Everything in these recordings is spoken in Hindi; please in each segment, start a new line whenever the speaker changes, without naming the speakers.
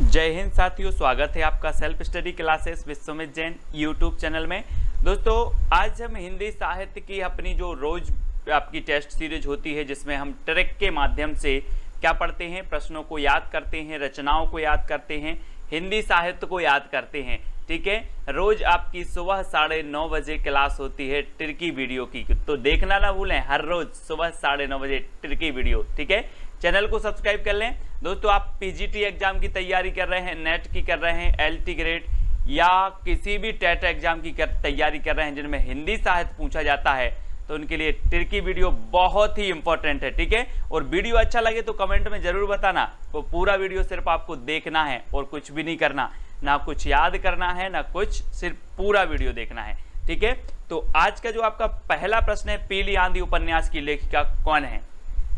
जय हिंद साथियों, स्वागत है आपका self study classes Vishwamit Jain YouTube channel में। दोस्तों आज हम हिंदी साहित्य की अपनी जो रोज आपकी टेस्ट सीरीज होती है, जिसमें हम ट्रिक के माध्यम से क्या पढ़ते हैं, प्रश्नों को याद करते हैं, रचनाओं को याद करते हैं, हिंदी साहित्य को याद करते हैं। ठीक है, रोज आपकी सुबह 9:30 बजे क्लास होती है ट्रिकी वीडियो की, तो देखना ना भूलें, हर रोज सुबह 9:30 बजे ट्रिकी वीडियो। ठीक है, चैनल को सब्सक्राइब कर लें। दोस्तों आप पीजीटी एग्जाम की तैयारी कर रहे हैं, नेट की कर रहे हैं, एलटी ग्रेड या किसी भी टेट एग्जाम की तैयारी कर रहे हैं जिनमें हिंदी साहित्य पूछा जाता है, तो उनके लिए ट्रिकी वीडियो बहुत ही इंपॉर्टेंट है। ठीक है, और वीडियो अच्छा लगे तो कमेंट में जरूर बताना। वो पूरा वीडियो सिर्फ आपको देखना है और कुछ भी नहीं करना, ना कुछ याद करना है ना कुछ, सिर्फ पूरा वीडियो देखना है। ठीक है, तो आज का जो आपका पहला प्रश्न है, पीली आंधी उपन्यास की लेखिका कौन है।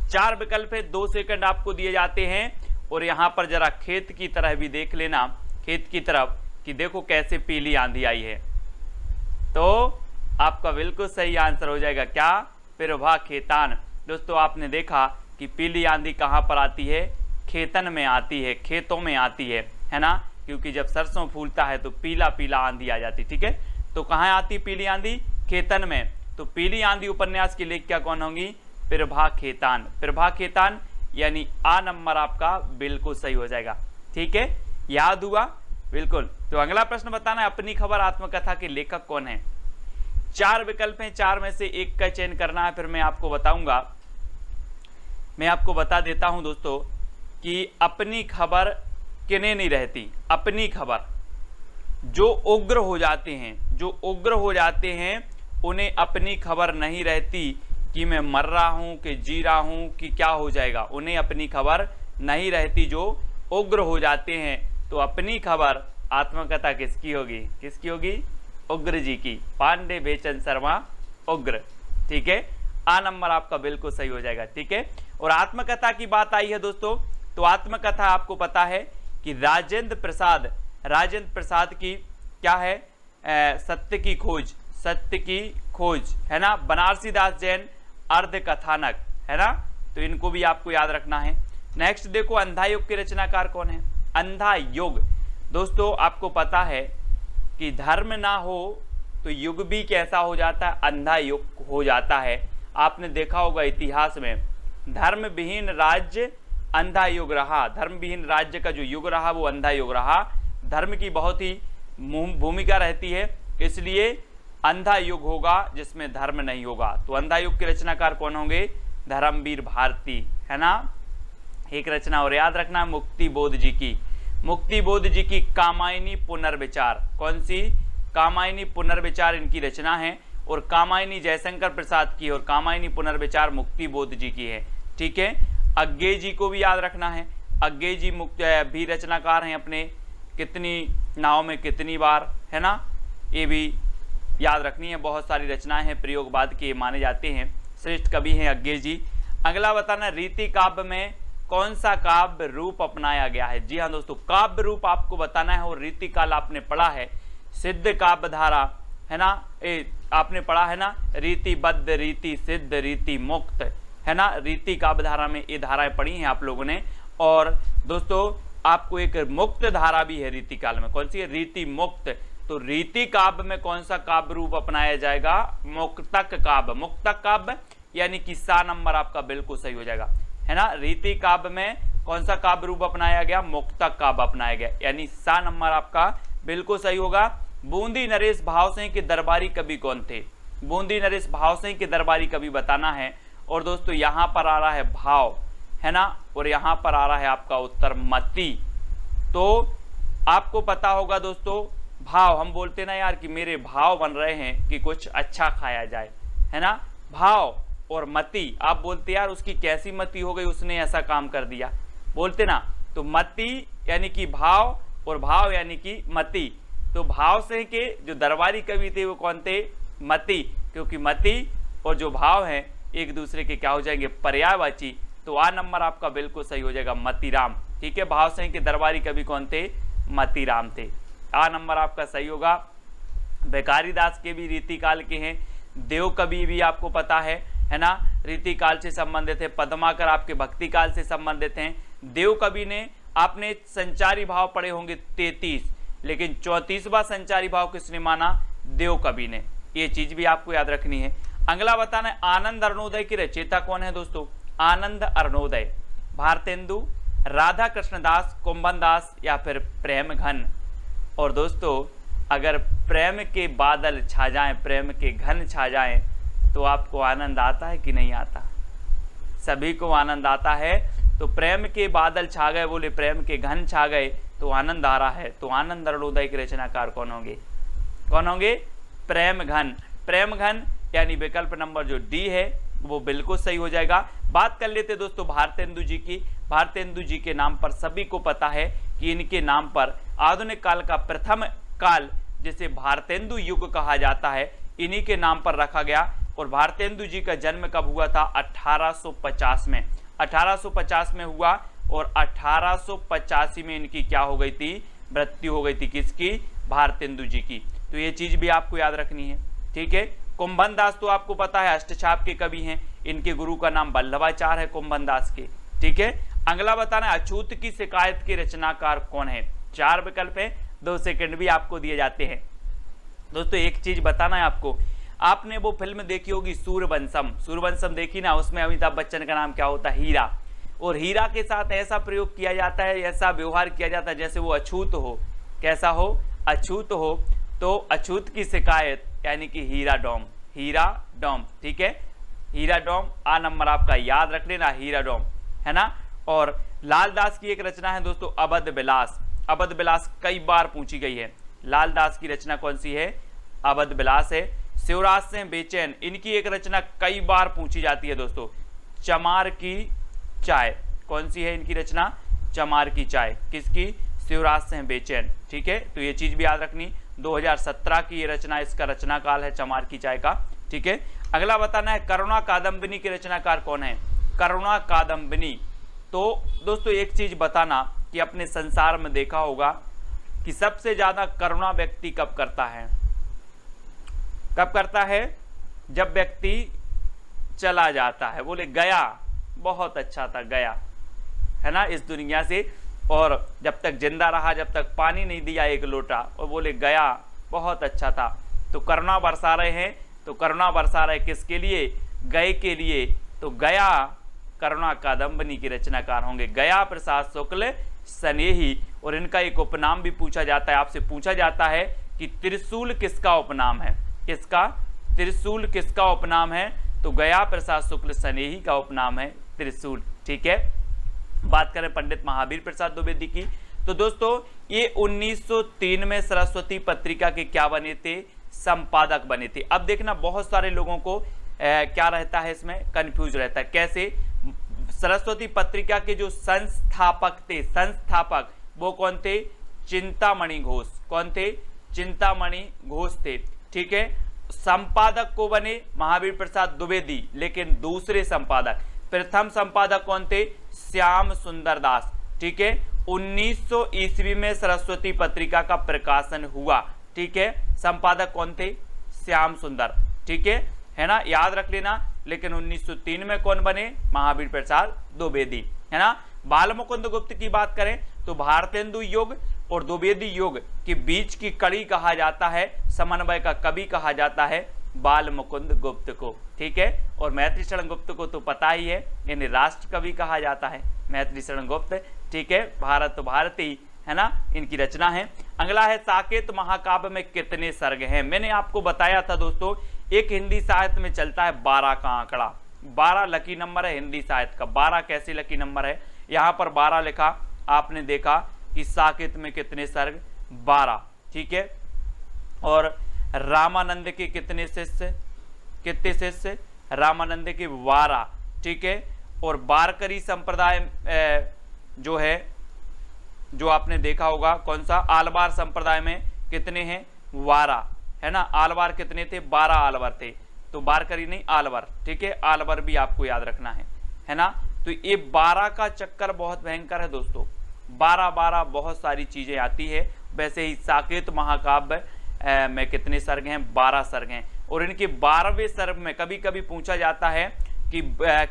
4 विकल्प है, 2 सेकंड आपको दिए जाते हैं। और यहां पर जरा खेत की तरह भी देख लेना, खेत की तरफ, कि देखो कैसे पीली आंधी आई है। तो आपका बिल्कुल सही आंसर हो जाएगा क्या, प्रभा खेतान। दोस्तों आपने देखा कि पीली आंधी कहां पर आती है, खेतन में आती है, खेतों में आती है ना, क्योंकि जब सरसों फूलता है तो पीला पीला आंधी आ जाती। ठीक है, तो कहां आती पीली आंधी, खेतन में। तो पीली आंधी उपन्यास की लेखिका कौन होंगी, प्रभा खेतान। प्रभा खेतान यानी आ नंबर आपका बिल्कुल सही हो जाएगा। ठीक है, याद हुआ बिल्कुल। तो अगला प्रश्न बताना है, अपनी खबर आत्मकथा के लेखक कौन है। 4 विकल्प हैं, 4 में से एक का चयन करना है, फिर मैं आपको बताऊंगा। मैं आपको बता देता हूं दोस्तों कि अपनी खबर किन्हें नहीं रहती। अपनी खबर जो उग्र हो जाते हैं, जो उग्र हो जाते हैं, उन्हें अपनी खबर नहीं रहती कि मैं मर रहा हूं कि जी रहा हूं कि क्या हो जाएगा, उन्हें अपनी खबर नहीं रहती। जो उग्र हो जाते हैं, तो अपनी खबर आत्मकथा किसकी होगी, किसकी होगी, उग्र जी की। पांडे बेचन शर्मा उग्र। ठीक है, आ नंबर आपका बिल्कुल सही हो जाएगा। ठीक है, और आत्मकथा की बात आई है दोस्तों, तो आत्मकथा आपको पता है कि राजेंद्र प्रसाद की क्या है, सत्य की खोज, सत्य की खोज है ना, बनारसी दास जैन अर्ध कथानक है ना, तो इनको भी आपको याद रखना है। नेक्स्ट देखो, अंधा युग के रचनाकार कौन है। अंधा युग दोस्तों आपको पता है कि धर्म ना हो तो युग भी कैसा हो जाता है, अंधा युग हो जाता है। आपने देखा होगा इतिहास में, धर्म विहीन राज्य अंधा युग रहा, धर्म विहीन राज्य का जो युग रहा वो अंधा युग रहा। धर्म की बहुत ही भूमिका रहती है, इसलिए अंधा युग होगा जिसमें धर्म नहीं होगा। तो अंधा युग के रचनाकार कौन होंगे, धर्मवीर भारती है ना। एक रचना और याद रखना, मुक्ति बोध जी की, मुक्ति बोध जी की कामायनी पुनर्विचार। कौन सी, कामायनी पुनर्विचार इनकी रचना है, और कामायनी जयशंकर प्रसाद की, और कामायनी पुनर्विचार मुक्ति बोध जी की है। ठीक है, अज्ञे जी को भी याद रखना है, अज्ञे जी भी रचनाकार हैं अपने, कितनी नाव में कितनी बार है ना, ये भी याद रखनी है। बहुत सारी रचनाएं हैं, प्रयोगवाद के माने जाते हैं, श्रेष्ठ कवि हैं अज्ञे जी। अगला बताना, रीति काव्य में कौन सा काव्य रूप अपनाया गया है। जी हाँ दोस्तों, काव्य रूप आपको बताना है, और रीति काल आपने पढ़ा है, सिद्ध काव्य धारा है ना, आपने पढ़ा है ना, रीतिबद्ध, रीति सिद्ध, रीति मुक्त है ना, रीति काव्य धारा में ये धाराएं पढ़ी हैं आप लोगों ने। और दोस्तों आपको एक मुक्त धारा भी है रीति काल में, कौन सी है, रीति मुक्त। तो रीति काव्य में कौन सा काव्य रूप अपनाया जाएगा, मुक्तक काव्य। मुक्तक काव्य यानी कि सा नंबर आपका बिल्कुल सही हो जाएगा है ना। रीति काव्य में कौन सा काव्य रूप अपनाया गया, मुक्तक काव्य अपनाया गया, यानी सा नंबर आपका बिल्कुल सही होगा। बूंदी नरेश भावसिंह के दरबारी कवि कौन थे। बूंदी नरेश भावसिंह के दरबारी कवि बताना है। और दोस्तों यहां पर आ रहा है भाव है ना, और यहां पर आ रहा है आपका उत्तर मति। तो आपको पता होगा दोस्तों, भाव हम बोलते ना यार कि मेरे भाव बन रहे हैं कि कुछ अच्छा खाया जाए है ना, भाव और मति आप बोलते यार उसकी कैसी मति हो गई, उसने ऐसा काम कर दिया, बोलते ना। तो मति यानी कि भाव, और भाव यानी कि मति। तो भाव से के जो दरबारी कवि थे वो कौन थे, मति, क्योंकि मति और जो भाव हैं एक दूसरे के क्या हो जाएंगे, पर्यायवाची। तो आ नंबर आपका बिल्कुल सही हो जाएगा, मतीराम। ठीक है, भाव सिंह के दरबारी कवि कौन थे, मतीराम थे। आ नंबर आपका सही होगा। भिखारी दास के भी रीति काल के हैं, देव कवि भी आपको पता है ना, रीति काल से संबंधित है। पद्माकर आपके भक्ति काल से संबंधित हैं। देव कवि ने आपने संचारी भाव पढ़े होंगे 33, लेकिन 34वां संचारी भाव किसने माना? देव कवि ने। ये चीज भी आपको याद रखनी है। अगला बताना है आनंद अरुणोदय की रचयिता कौन है दोस्तों? आनंद अरुणोदय भारतेंदु, राधा कृष्णदास, कुंभन दास या फिर प्रेम घन। और दोस्तों अगर प्रेम के बादल छा जाएं, प्रेम के घन छा जाएं, तो आपको आनंद आता है कि नहीं आता? सभी को आनंद आता है। तो प्रेम के बादल छा गए, बोले प्रेम के घन छा गए, तो आनंद आ रहा है। तो आनंद अरुणोदय के रचनाकार कौन होंगे? कौन होंगे? प्रेम घन। प्रेम घन यानी विकल्प नंबर जो डी है वो बिल्कुल सही हो जाएगा। बात कर लेते दोस्तों भारतेंदु जी की। भारतेंदु जी के नाम पर सभी को पता है कि इनके नाम पर आधुनिक काल का प्रथम काल जिसे भारतेंदु युग कहा जाता है, इन्हीं के नाम पर रखा गया। और भारतेंदु जी का जन्म कब हुआ था? 1850 में। 1850 में हुआ और 1885 में इनकी क्या हो गई थी? मृत्यु हो गई थी। किसकी? भारतेंदु जी की। तो ये चीज भी आपको याद रखनी है, ठीक है। कुंभन दास तो आपको पता है अष्टछाप के कवि हैं, इनके गुरु का नाम वल्लभाचार्य है कुंभन दास के, ठीक है। अगला बताना है अछूत की शिकायत के रचनाकार कौन है? 4 विकल्प है, 2 सेकंड भी आपको दिए जाते हैं। दोस्तों एक चीज बताना है आपको, आपने वो फिल्म देखी होगी सूर्यवंशम। सूर्यवंशम देखी ना, उसमें अमिताभ बच्चन का नाम क्या होता है? हीरा। और हीरा के साथ ऐसा प्रयोग किया जाता है, ऐसा व्यवहार किया जाता है जैसे वो अछूत हो। कैसा हो? अछूत हो। तो अछूत की शिकायत यानी कि हीरा डोम। हीरा डोम, ठीक है। हीरा डोम आ नंबर आपका याद रख लेना, हीरा डोम, है ना। और लालदास की एक रचना है दोस्तों अवध विलास। अवध विलास कई बार पूछी गई है। लालदास की रचना कौन सी है? अवध विलास है। शिवराज से बेचैन, इनकी एक रचना कई बार पूछी जाती है दोस्तों, चमार की चाय। कौन सी है इनकी रचना? चमार की चाय। किसकी? शिवराज से बेचैन, ठीक है। तो ये चीज भी याद रखनी। 2017 की ये रचना, इसका रचना काल है चमार की चाय का, ठीक है। अगला बताना है करुणा कादम्बिनी के रचनाकार कौन है? करुणा कादम्बिनी। तो दोस्तों एक चीज बताना कि अपने संसार में देखा होगा कि सबसे ज्यादा करुणा व्यक्ति कब करता है? कब करता है? जब व्यक्ति चला जाता है। बोले गया, बहुत अच्छा था, गया, है ना, इस दुनिया से। और जब तक जिंदा रहा, जब तक पानी नहीं दिया एक लोटा, और बोले गया, बहुत अच्छा था। तो करुणा बरसा रहे हैं। तो करुणा बरसा रहे किसके लिए? गए के लिए। तो गया करुणा कादम्बिनी के रचनाकार होंगे गया प्रसाद शुक्ल स्नेही। और इनका एक उपनाम भी पूछा जाता है, आपसे पूछा जाता है कि त्रिशूल किसका उपनाम है? किसका? त्रिशूल किसका उपनाम है? तो गया प्रसाद शुक्ल स्नेही का उपनाम है त्रिशूल, ठीक है। बात करें पंडित महावीर प्रसाद द्विवेदी की, तो दोस्तों ये 1903 में सरस्वती पत्रिका के क्या बने थे? संपादक बने थे। अब देखना बहुत सारे लोगों को क्या रहता है, इसमें कंफ्यूज रहता है। कैसे? सरस्वती पत्रिका के जो संस्थापक थे, संस्थापक वो कौन थे? चिंतामणि घोष। कौन थे? चिंतामणि घोष थे, ठीक है। संपादक को बने महावीर प्रसाद द्विवेदी, लेकिन दूसरे संपादक। प्रथम संपादक कौन थे? श्याम सुंदर दास, ठीक है। 1900 ईस्वी में सरस्वती पत्रिका का प्रकाशन हुआ, ठीक है। संपादक कौन थे? श्याम सुंदर, ठीक है ना, याद रख लेना। लेकिन 1903 में कौन बने? महावीर प्रसाद द्विवेदी, है ना। बाल मुकुंद गुप्त की बात करें तो भारतेंदु युग और द्विवेदी युग के बीच की कड़ी कहा जाता है, समन्वय का कवि कहा जाता है बाल मुकुंद गुप्त को, ठीक है। और मैत्री शरण गुप्त को तो पता ही है, इन्हें राष्ट्र कवि कहा जाता है, मैत्री शरण गुप्त, ठीक है। भारत भारती, है ना, इनकी रचना है। अगला है साकेत महाकाव्य में कितने सर्ग हैं? मैंने आपको बताया था दोस्तों, एक हिंदी साहित्य में चलता है 12 का आंकड़ा। 12 लकी नंबर है हिंदी साहित्य का। 12 कैसे लकी नंबर है? यहाँ पर 12 लिखा, आपने देखा कि साकेत में कितने सर्ग? 12, ठीक है। और रामानंद के कितने शिष्य? कितने शिष्य? रामानंद के 12, ठीक है। और वारकरी संप्रदाय जो है, जो आपने देखा होगा, कौन सा? आलवार संप्रदाय में कितने हैं? 12, है ना। आलवार कितने थे? 12 आलवर थे। तो वारकरी नहीं, आलवर, ठीक है। आलवर भी आपको याद रखना है ना। तो ये 12 का चक्कर बहुत भयंकर है दोस्तों। 12 बहुत सारी चीजें आती है। वैसे ही साकेत महाकाव्य में कितने सर्ग हैं? 12 सर्ग हैं। और इनके 12वें सर्ग में कभी कभी पूछा जाता है कि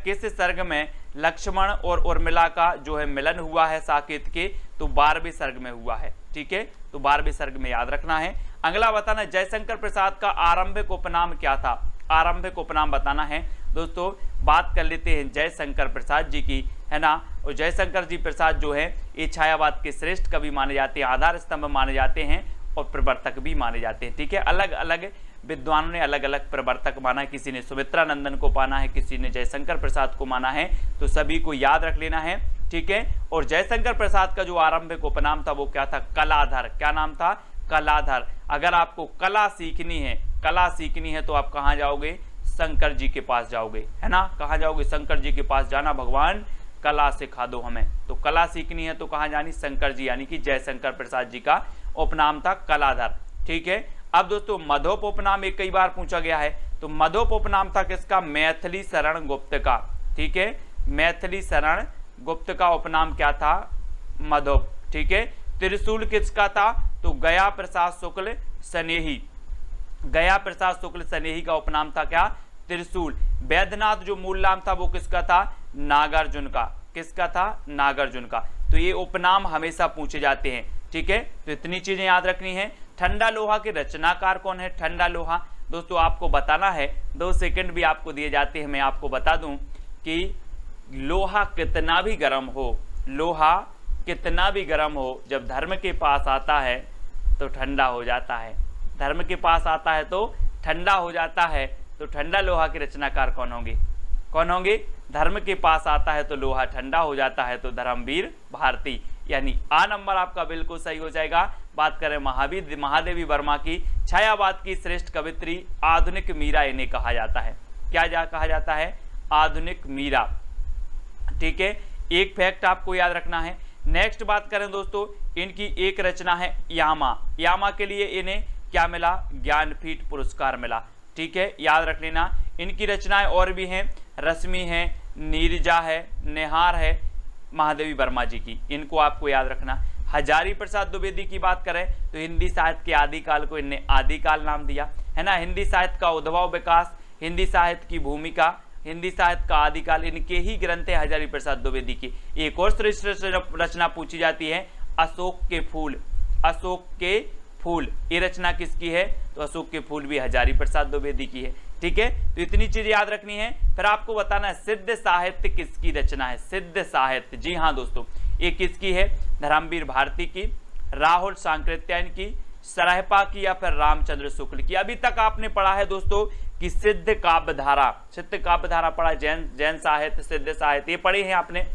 किस सर्ग में लक्ष्मण और उर्मिला का जो है मिलन हुआ है साकेत के, तो 12वें सर्ग में हुआ है। ठीक है, तो 12वें सर्ग में याद रखना है। अगला बताना जयशंकर प्रसाद का आरंभिक उपनाम क्या था। आरंभिक उपनाम बताना है दोस्तों। बात कर लेते हैं जयशंकर प्रसाद जी की, है ना। और जयशंकर जी प्रसाद जो है ये छायावाद के श्रेष्ठ कवि माने जाते हैं, आधार स्तंभ माने जाते हैं और प्रवर्तक भी माने जाते हैं। ठीक है, अलग अलग विद्वानों ने अलग अलग प्रवर्तक माना है, किसी ने सुमित्रा नंदन को माना है, किसी ने जयशंकर प्रसाद को माना है, तो सभी को याद रख लेना है। ठीक है, और जयशंकर प्रसाद का जो आरंभिक उपनाम था वो क्या था, कलाधर। क्या नाम था, कलाधर। अगर आपको कला सीखनी है तो आप कहाँ जाओगे, शंकर जी के पास जाओगे, है ना। कहाँ जाओगे, शंकर जी के पास जाना, भगवान कला सिखा दो हमें। तो कला सीखनी है तो कहाँ जानी, शंकर जी, यानी कि जयशंकर प्रसाद जी का उपनाम था कलाधर। ठीक है, अब दोस्तों मधोप उपनाम एक कई बार पूछा गया है, तो मधोप उपनाम था किसका, मैथिली शरण गुप्त का। ठीक है, मैथिली शरण गुप्त का उपनाम क्या था, मधोप। ठीक है, त्रिशूल किसका था, तो गया प्रसाद शुक्ल स्नेही। गया प्रसाद शुक्ल स्नेही का उपनाम था क्या, त्रिशूल। वैद्यनाथ जो मूल नाम था वो किसका था, नागार्जुन का। किसका था, नागार्जुन का। तो ये उपनाम हमेशा पूछे जाते हैं। ठीक है, तो इतनी चीजें याद रखनी है। ठंडा लोहा के रचनाकार कौन है, ठंडा लोहा दोस्तों आपको बताना है, 2 सेकंड भी आपको दिए जाते हैं। मैं आपको बता दूं कि लोहा कितना भी गर्म हो, लोहा कितना भी गर्म हो, जब धर्म के पास आता है तो ठंडा हो जाता है। धर्म के पास आता है तो ठंडा हो जाता है। तो ठंडा लोहा के रचनाकार कौन होंगे, कौन होंगे, धर्म के पास आता है तो लोहा ठंडा हो जाता है, तो धर्मवीर भारती, यानी आ नंबर आपका बिल्कुल सही हो जाएगा। बात करें महादेवी वर्मा की, छायावाद की श्रेष्ठ कवित्री, आधुनिक मीरा इन्हें कहा जाता है। क्या कहा जाता है, आधुनिक मीरा। ठीक है, एक फैक्ट आपको याद रखना है। नेक्स्ट बात करें दोस्तों, इनकी एक रचना है यामा। यामा के लिए इन्हें क्या मिला, ज्ञानपीठ पुरस्कार मिला। ठीक है, याद रख लेना। इनकी रचनाएं और भी हैं, रश्मि है, नीरजा है, निहार है, महादेवी वर्मा जी की, इनको आपको याद रखना। हजारी प्रसाद द्विवेदी की बात करें तो हिंदी साहित्य के आदिकाल को इनने आदिकाल नाम दिया, है ना। हिंदी साहित्य का उद्भव विकास, हिंदी साहित्य की भूमिका, हिंदी साहित्य का आदिकाल, इनके ही ग्रंथ है हजारी प्रसाद द्विवेदी की। एक और श्रेष्ठ रचना पूछी जाती है, अशोक के फूल। अशोक के फूल, ये रचना किसकी है, तो अशोक के फूल भी हजारी प्रसाद द्विवेदी की है। ठीक है, तो इतनी चीज याद रखनी है। फिर आपको बताना है सिद्ध साहित्य किसकी रचना है, सिद्ध साहित्य। जी हाँ दोस्तों, ये किसकी है, धर्मवीर भारती की, राहुल सांकृत्यायन की, सरहपा की, या फिर रामचंद्र शुक्ल की। अभी तक आपने पढ़ा है दोस्तों कि सिद्ध काव्यधारा, सिद्ध काव्यधारा पढ़ा, जैन साहित्य, सिद्ध साहित्य, ये पढ़े हैं आपने।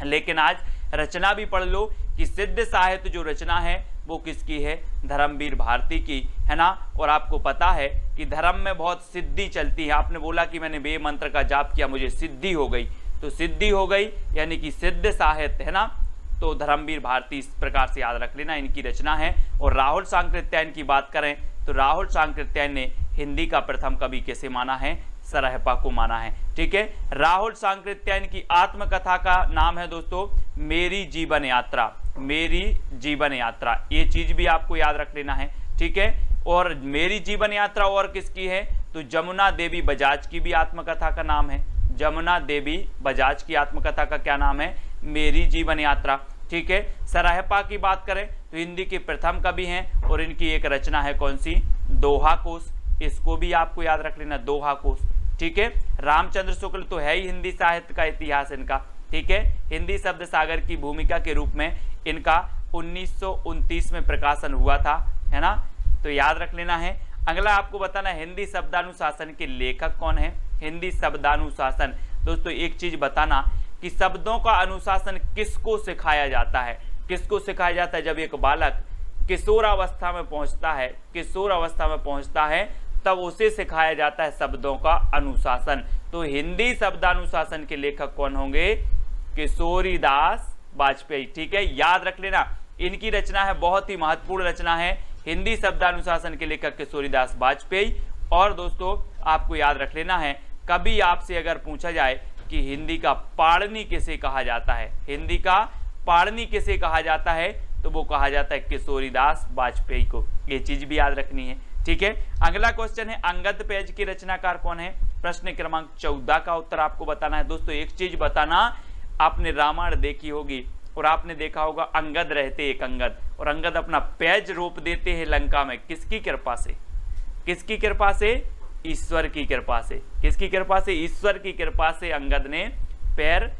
लेकिन आज रचना भी पढ़ लो कि सिद्ध साहित्य जो रचना है वो किसकी है, धर्मवीर भारती की, है ना। और आपको पता है कि धर्म में बहुत सिद्धि चलती है। आपने बोला कि मैंने वे मंत्र का जाप किया मुझे सिद्धि हो गई, तो सिद्धि हो गई यानी कि सिद्ध साहित्य, है ना। तो धर्मवीर भारती इस प्रकार से याद रख लेना, इनकी रचना है। और राहुल सांकृत्यायन की बात करें तो राहुल सांकृत्यायन ने हिंदी का प्रथम कवि कैसे माना है, सरहपा को माना है। ठीक है, राहुल सांकृत्यायन की आत्मकथा का नाम है दोस्तों मेरी जीवन यात्रा। मेरी जीवन यात्रा, ये चीज भी आपको याद रख लेना है। ठीक है, और मेरी जीवन यात्रा और किसकी है, तो जमुना देवी बजाज की भी आत्मकथा का नाम है। जमुना देवी बजाज की आत्मकथा का क्या नाम है, मेरी जीवन यात्रा। ठीक है, सरहपा की बात करें तो हिंदी के प्रथम कवि हैं और इनकी एक रचना है कौन सी, दोहा कोश। इसको भी आपको याद रख लेना, दोहा कोश। ठीक है, रामचंद्र शुक्ल तो है ही हिंदी साहित्य का इतिहास इनका। ठीक है, हिंदी शब्द सागर की भूमिका के रूप में इनका 1929 में प्रकाशन हुआ था, है ना। तो याद रख लेना है। अगला आपको बताना है हिंदी शब्दानुशासन के लेखक कौन है। हिंदी शब्दानुशासन दोस्तों एक चीज बताना कि शब्दों का अनुशासन किसको सिखाया जाता है, किसको सिखाया जाता है, जब एक बालक किशोरावस्था में पहुंचता है, किशोरावस्था में पहुंचता है तब उसे सिखाया जाता है शब्दों का अनुशासन। तो हिंदी शब्दानुशासन के लेखक कौन होंगे, किशोरीदास वाजपेयी। ठीक है, याद रख लेना, इनकी रचना है, बहुत ही महत्वपूर्ण रचना है, हिंदी शब्दानुशासन के लेखक किशोरीदास वाजपेयी। और दोस्तों आपको याद रख लेना है, कभी आपसे अगर पूछा जाए कि हिंदी का पाणिनि किसे कहा जाता है, हिंदी का पाणिनि किसे कहा जाता है, तो वो कहा जाता है किशोरीदास वाजपेयी को। ये चीज भी याद रखनी है। ठीक है, अगला क्वेश्चन है अंगद पेज की रचनाकार कौन है। प्रश्न क्रमांक 14 का उत्तर आपको बताना है। दोस्तों एक चीज बताना, आपने रामायण देखी होगी और आपने देखा होगा अंगद रहते एक अंगद, और अंगद अपना पैज रोप देते हैं लंका में, किसकी कृपा से? किसकी कृपा से? ईश्वर की कृपा से। किसकी कृपा से? ईश्वर की कृपा से अंगद ने पैर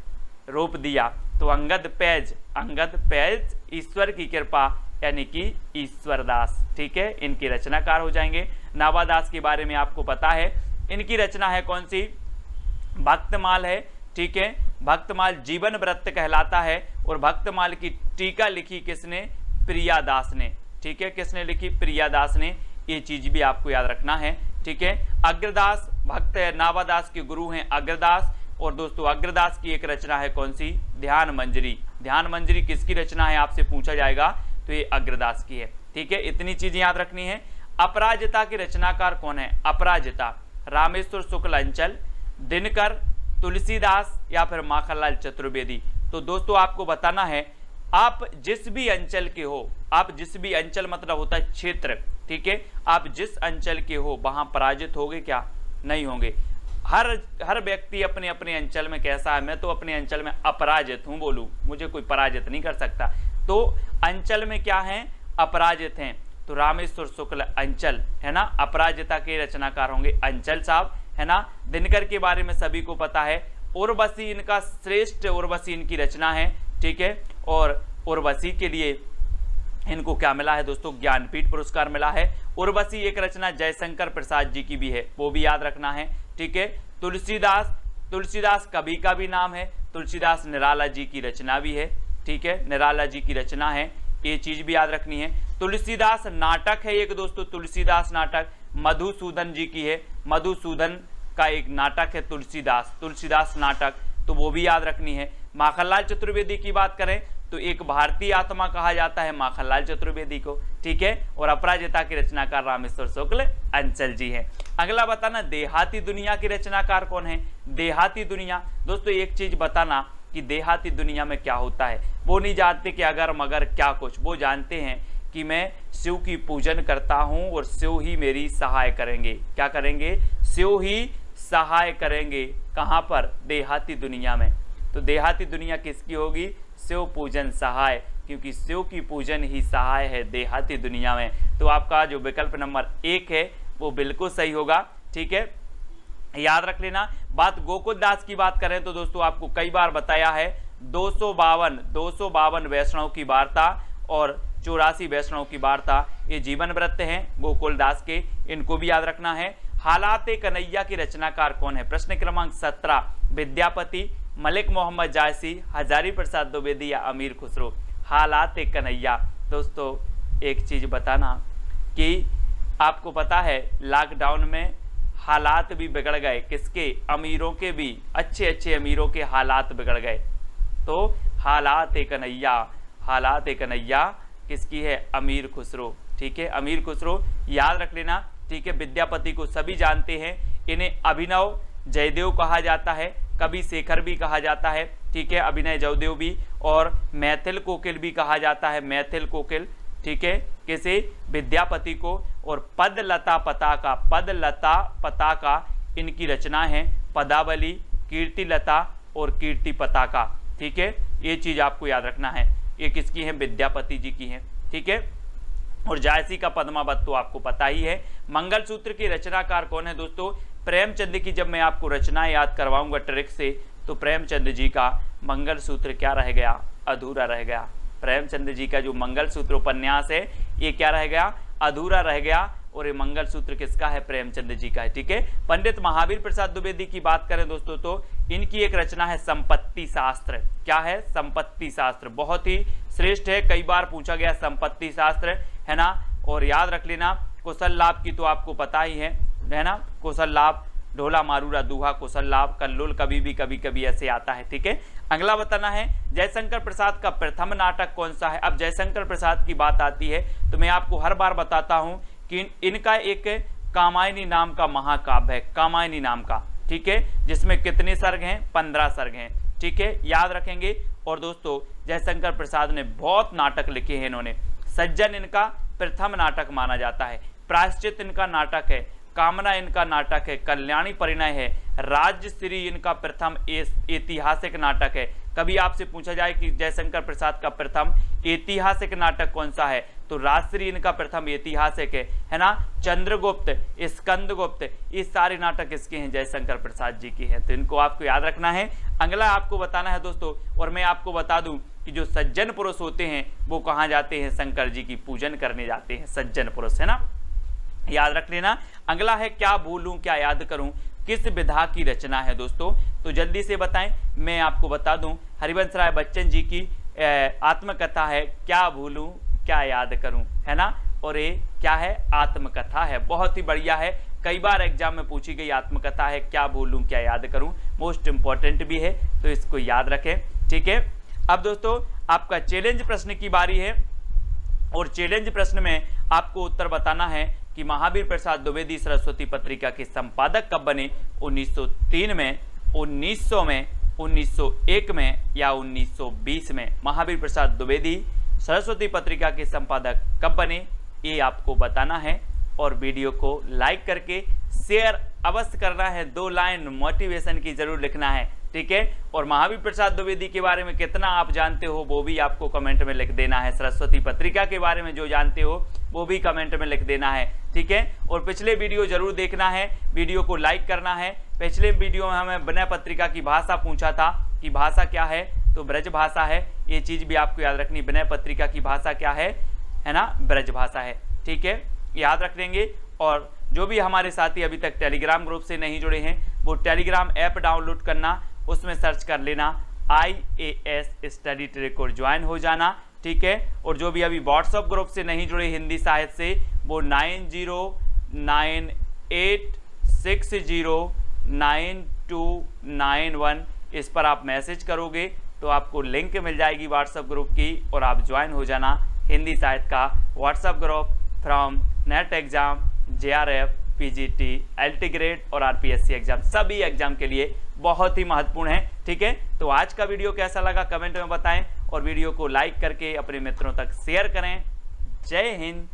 रोप दिया। तो अंगद पैज ईश्वर की कृपा, यानी कि ईश्वरदास। ठीक है, इनकी रचनाकार हो जाएंगे। नावादास के बारे में आपको पता है, इनकी रचना है कौन सी? भक्तमाल है। ठीक है, भक्तमाल जीवन व्रत कहलाता है, और भक्तमाल की टीका लिखी किसने? प्रियादास ने। ठीक है, किसने लिखी? प्रियादास ने। ये चीज भी आपको याद रखना है। ठीक है, अग्रदास भक्त नावादास के गुरु हैं अग्रदास, और दोस्तों अग्रदास की एक रचना है कौन सी? ध्यान मंजरी। ध्यान मंजरी किसकी रचना है आपसे पूछा जाएगा, तो ये अग्रदास की है। ठीक है, इतनी चीजें याद रखनी है। अपराजिता के रचनाकार कौन है? अपराजिता रामेश्वर शुक्ल अंचल, दिनकर, तुलसीदास या फिर माखनलाल चतुर्वेदी। तो दोस्तों आपको बताना है, आप जिस भी अंचल के हो, आप जिस भी अंचल मतलब होता है क्षेत्र। ठीक है, आप जिस अंचल के हो वहां पराजित होंगे क्या? नहीं होंगे। हर व्यक्ति अपने अपने अंचल में कैसा है? मैं तो अपने अंचल में अपराजित हूं, बोलूं मुझे कोई पराजित नहीं कर सकता। तो अंचल में क्या है? अपराजित हैं। तो रामेश्वर शुक्ल अंचल है ना, अपराजिता के रचनाकार होंगे अंचल साहब, है ना। दिनकर के बारे में सभी को पता है, उर्वशी इनका श्रेष्ठ उर्वशी इनकी रचना है। ठीक है, और उर्वशी के लिए इनको क्या मिला है दोस्तों? ज्ञानपीठ पुरस्कार मिला है। उर्वशी एक रचना जयशंकर प्रसाद जी की भी है, वो भी याद रखना है। ठीक है, तुलसीदास कवि का भी नाम है, तुलसीदास निराला जी की रचना भी है। ठीक है, निराला जी की रचना है, ये चीज भी याद रखनी है। तुलसीदास नाटक है एक दोस्तों, तुलसीदास नाटक मधुसूदन जी की है, मधुसूदन का एक नाटक है तुलसीदास नाटक, तो वो भी याद रखनी है। माखनलाल चतुर्वेदी की बात करें तो एक भारतीय आत्मा कहा जाता है माखनलाल चतुर्वेदी को। ठीक है, और अपराजिता के रचनाकार रामेश्वर शुक्ल अंचल जी हैं। अगला बताना, देहाती दुनिया की रचनाकार कौन है? देहाती दुनिया दोस्तों एक चीज बताना कि देहाती दुनिया में क्या होता है। वो नहीं जानते कि अगर मगर क्या कुछ, वो जानते हैं कि मैं शिव की पूजन करता हूं और शिव ही मेरी सहाय करेंगे। क्या करेंगे? शिव ही सहाय करेंगे। कहां पर? देहाती दुनिया में। तो देहाती दुनिया किसकी होगी? शिव पूजन सहाय, क्योंकि शिव की पूजन ही सहाय है देहाती दुनिया में। तो आपका जो विकल्प नंबर 1 है वो बिल्कुल सही होगा। ठीक है, याद रख लेना। बात गोकुल दास की बात करें तो दोस्तों आपको कई बार बताया है, 252 वैष्णव की वार्ता और 84 वैष्णव की वार्ता, ये जीवन व्रत हैं गोकुल दास के, इनको भी याद रखना है। हालाते कन्हैया की रचनाकार कौन है? प्रश्न क्रमांक 17, विद्यापति, मलिक मोहम्मद जायसी, हजारी प्रसाद द्विवेदी या अमीर खुसरो। हालाते कन्हैया दोस्तों एक चीज बताना कि आपको पता है लॉकडाउन में हालात भी बिगड़ गए, किसके? अमीरों के भी, अच्छे अमीरों के हालात बिगड़ गए। तो हालाते कन्हैया किसकी है? अमीर खुसरो। ठीक है, अमीर खुसरो याद रख लेना। ठीक है, विद्यापति को सभी जानते हैं, इन्हें अभिनव जयदेव कहा जाता है, कवि शेखर भी कहा जाता है। ठीक है, अभिनय जयदेव भी, और मैथिल कोकिल भी कहा जाता है, मैथिल कोकिल। ठीक है, किसे? विद्यापति को। और पदलता पताका इनकी रचना है, पदावली, कीर्तिलता और कीर्ति पताका। ठीक है, ये चीज आपको याद रखना है, ये किसकी है? विद्यापति जी की है। ठीक है, और जायसी का पद्मावत तो आपको पता ही है। मंगलसूत्र की रचनाकार कौन है दोस्तों? प्रेमचंद की जब मैं आपको रचना याद करवाऊंगा ट्रिक से, तो प्रेमचंद जी का मंगलसूत्र क्या रह गया? अधूरा रह गया। प्रेमचंद जी का जो मंगलसूत्र उपन्यास है ये क्या रह गया? अधूरा रह गया, और ये मंगलसूत्र किसका है? प्रेमचंद जी का है। ठीक है, पंडित महावीर प्रसाद द्विवेदी की बात करें दोस्तों तो इनकी एक रचना है संपत्ति शास्त्र। क्या है? संपत्ति शास्त्र, बहुत ही श्रेष्ठ है, कई बार पूछा गया संपत्ति शास्त्र, है ना। और याद रख लेना, कुशल लाभ की तो आपको पता ही है ना, कुशल लाभ, ढोला मारूरा दूहा कुशल लाभ, कल्लुल कभी कभी ऐसे आता है। ठीक है, अगला बताना है जयशंकर प्रसाद का प्रथम नाटक कौन सा है। अब जयशंकर प्रसाद की बात आती है तो मैं आपको हर बार बताता हूं कि इनका एक कामायनी नाम का महाकाव्य है, कामायनी नाम का। ठीक है, जिसमें कितने सर्ग हैं? 15 सर्ग हैं। ठीक है, याद रखेंगे। और दोस्तों जयशंकर प्रसाद ने बहुत नाटक लिखे हैं इन्होंने। सज्जन इनका प्रथम नाटक माना जाता है। प्रायश्चित इनका नाटक है। कामना इनका नाटक है, कल्याणी परिणय है, राजश्री इनका प्रथम ऐतिहासिक नाटक है। कभी आपसे पूछा जाए कि जयशंकर प्रसाद का प्रथम ऐतिहासिक नाटक कौन सा है, तो राजश्री इनका प्रथम ऐतिहासिक है ना। चंद्रगुप्त, स्कंदगुप्त, ये सारे नाटक इसके हैं, जयशंकर प्रसाद जी की हैं, तो इनको आपको याद रखना है। अगला आपको बताना है दोस्तों, और मैं आपको बता दूं कि जो सज्जन पुरुष होते हैं वो कहाँ जाते हैं, शंकर जी की पूजन करने जाते हैं सज्जन पुरुष, है ना, याद रख लेना। अगला है क्या भूलूं क्या याद करूं, किस विधा की रचना है दोस्तों, तो जल्दी से बताएं, मैं आपको बता दूं, हरिवंश राय बच्चन जी की आत्मकथा है क्या भूलूं क्या याद करूं, है ना, और ये क्या है, आत्मकथा है, बहुत ही बढ़िया है, कई बार एग्जाम में पूछी गई आत्मकथा है क्या भूलूं क्या याद करूं, मोस्ट इंपॉर्टेंट भी है, तो इसको याद रखें, ठीक है। अब दोस्तों आपका चैलेंज प्रश्न की बारी है, और चैलेंज प्रश्न में आपको उत्तर बताना है कि महावीर प्रसाद द्विवेदी सरस्वती पत्रिका के संपादक कब बने, 1903 में, 1900 में, 1901 में या 1920 में। महावीर प्रसाद द्विवेदी सरस्वती पत्रिका के संपादक कब बने, ये आपको बताना है, और वीडियो को लाइक करके शेयर अवश्य करना है, 2 लाइन मोटिवेशन की जरूर लिखना है, ठीक है। और महावीर प्रसाद द्विवेदी के बारे में कितना आप जानते हो वो भी आपको कमेंट में लिख देना है, सरस्वती पत्रिका के बारे में जो जानते हो वो भी कमेंट में लिख देना है, ठीक है। और पिछले वीडियो जरूर देखना है, वीडियो को लाइक करना है। पिछले वीडियो में हमें विनय पत्रिका की भाषा पूछा था कि भाषा क्या है, तो ब्रज भाषा है, ये चीज भी आपको याद रखनी, विनय पत्रिका की भाषा क्या है ना, ब्रज भाषा है, ठीक है, याद रख लेंगे। और जो भी हमारे साथी अभी तक टेलीग्राम ग्रुप से नहीं जुड़े हैं वो टेलीग्राम ऐप डाउनलोड करना, उसमें सर्च कर लेना IAS स्टडी ट्रैक और ज्वाइन हो जाना, ठीक है। और जो भी अभी व्हाट्सएप ग्रुप से नहीं जुड़े हिंदी साहित्य से, वो 9098609291 इस पर आप मैसेज करोगे तो आपको लिंक मिल जाएगी व्हाट्सएप ग्रुप की, और आप ज्वाइन हो जाना हिंदी साहित्य का WhatsApp group from net exam, JRF, PGT, LT grade और RPSC एग्जाम, सभी एग्जाम के लिए बहुत ही महत्वपूर्ण है, ठीक है। तो आज का वीडियो कैसा लगा कमेंट में बताएं, और वीडियो को लाइक करके अपने मित्रों तक शेयर करें। जय हिंद।